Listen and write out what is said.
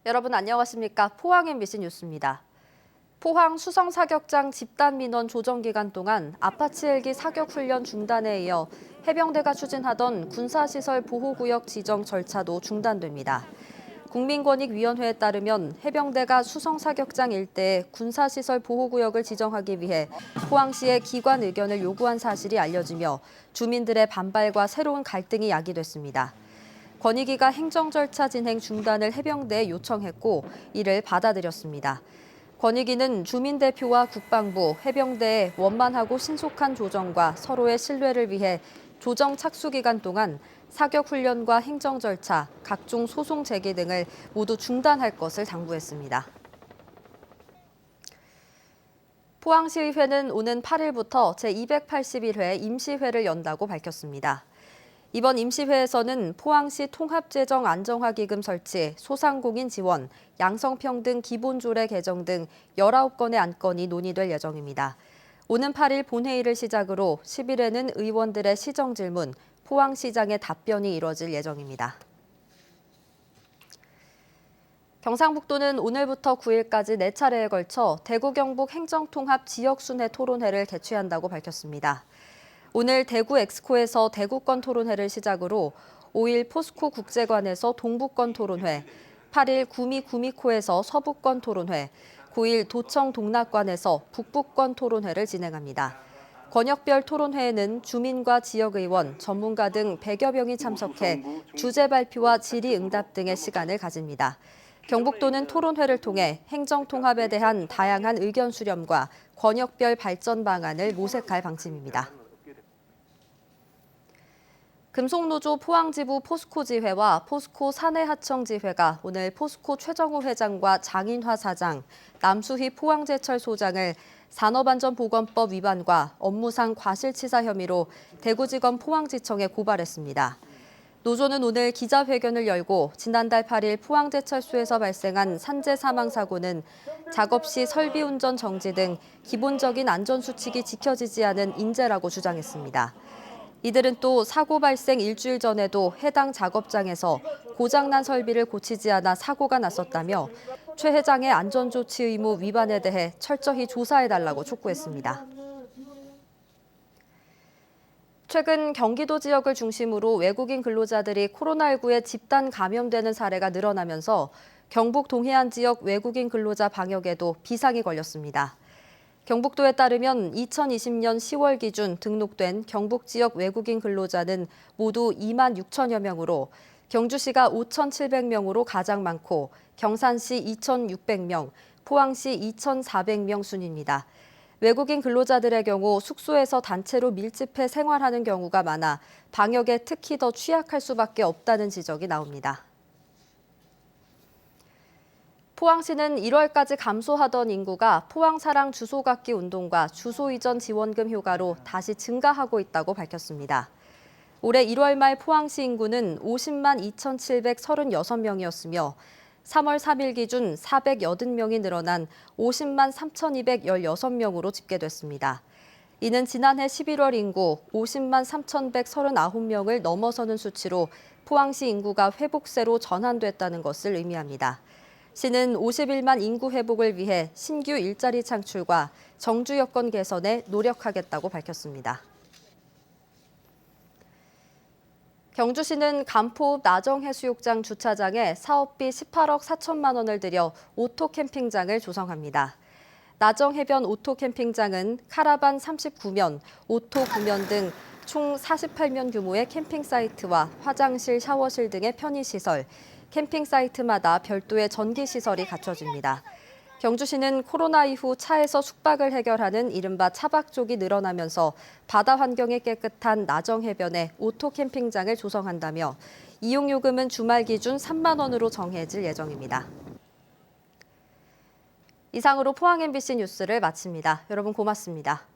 여러분 안녕하십니까? 포항 MBC 뉴스입니다. 포항 수성사격장 집단민원 조정기간 동안 아파치 헬기 사격훈련 중단에 이어 해병대가 추진하던 군사시설 보호구역 지정 절차도 중단됩니다. 국민권익위원회에 따르면 해병대가 수성사격장 일대에 군사시설 보호구역을 지정하기 위해 포항시의 기관 의견을 요구한 사실이 알려지며 주민들의 반발과 새로운 갈등이 야기됐습니다. 권익위가 행정 절차 진행 중단을 해병대에 요청했고 이를 받아들였습니다. 권익위는 주민대표와 국방부, 해병대의 원만하고 신속한 조정과 서로의 신뢰를 위해 조정 착수 기간 동안 사격 훈련과 행정 절차, 각종 소송 제기 등을 모두 중단할 것을 당부했습니다. 포항시의회는 오는 8일부터 제281회 임시회를 연다고 밝혔습니다. 이번 임시회에서는 포항시 통합재정 안정화기금 설치, 소상공인 지원, 양성평등 기본조례 개정 등 19건의 안건이 논의될 예정입니다. 오는 8일 본회의를 시작으로 10일에는 의원들의 시정질문, 포항시장의 답변이 이뤄질 예정입니다. 경상북도는 오늘부터 9일까지 4차례에 걸쳐 대구 경북 행정통합 지역순회 토론회를 개최한다고 밝혔습니다. 오늘 대구 엑스코에서 대구권 토론회를 시작으로 5일 포스코 국제관에서 동부권 토론회, 8일 구미 구미코에서 서부권 토론회, 9일 도청 동락관에서 북부권 토론회를 진행합니다. 권역별 토론회에는 주민과 지역의원, 전문가 등 100여 명이 참석해 주제 발표와 질의응답 등의 시간을 가집니다. 경북도는 토론회를 통해 행정통합에 대한 다양한 의견 수렴과 권역별 발전 방안을 모색할 방침입니다. 금속노조 포항지부 포스코지회와 포스코 사내하청지회가 오늘 포스코 최정우 회장과 장인화 사장, 남수희 포항제철소장을 산업안전보건법 위반과 업무상 과실치사 혐의로 대구지검 포항지청에 고발했습니다. 노조는 오늘 기자회견을 열고 지난달 8일 포항제철소에서 발생한 산재 사망 사고는 작업 시 설비 운전 정지 등 기본적인 안전수칙이 지켜지지 않은 인재라고 주장했습니다. 이들은 또 사고 발생 일주일 전에도 해당 작업장에서 고장난 설비를 고치지 않아 사고가 났었다며 최 회장의 안전조치 의무 위반에 대해 철저히 조사해달라고 촉구했습니다. 최근 경기도 지역을 중심으로 외국인 근로자들이 코로나19에 집단 감염되는 사례가 늘어나면서 경북 동해안 지역 외국인 근로자 방역에도 비상이 걸렸습니다. 경북도에 따르면 2020년 10월 기준 등록된 경북 지역 외국인 근로자는 모두 2만 6천여 명으로 경주시가 5,700명으로 가장 많고 경산시 2,600명, 포항시 2,400명 순입니다. 외국인 근로자들의 경우 숙소에서 단체로 밀집해 생활하는 경우가 많아 방역에 특히 더 취약할 수밖에 없다는 지적이 나옵니다. 포항시는 1월까지 감소하던 인구가 포항사랑 주소갖기 운동과 주소 이전 지원금 효과로 다시 증가하고 있다고 밝혔습니다. 올해 1월 말 포항시 인구는 50만 2,736명이었으며 3월 3일 기준 480명이 늘어난 50만 3,216명으로 집계됐습니다. 이는 지난해 11월 인구 50만 3,139명을 넘어서는 수치로 포항시 인구가 회복세로 전환됐다는 것을 의미합니다. 시는 51만 인구 회복을 위해 신규 일자리 창출과 정주 여건 개선에 노력하겠다고 밝혔습니다. 경주시는 간포읍 나정해수욕장 주차장에 사업비 18억 4천만 원을 들여 오토캠핑장을 조성합니다. 나정해변 오토캠핑장은 카라반 39면, 오토 9면 등 총 48면 규모의 캠핑 사이트와 화장실, 샤워실 등의 편의시설, 캠핑 사이트마다 별도의 전기시설이 갖춰집니다. 경주시는 코로나 이후 차에서 숙박을 해결하는 이른바 차박족이 늘어나면서 바다 환경이 깨끗한 나정해변에 오토캠핑장을 조성한다며 이용요금은 주말 기준 3만 원으로 정해질 예정입니다. 이상으로 포항 MBC 뉴스를 마칩니다. 여러분 고맙습니다.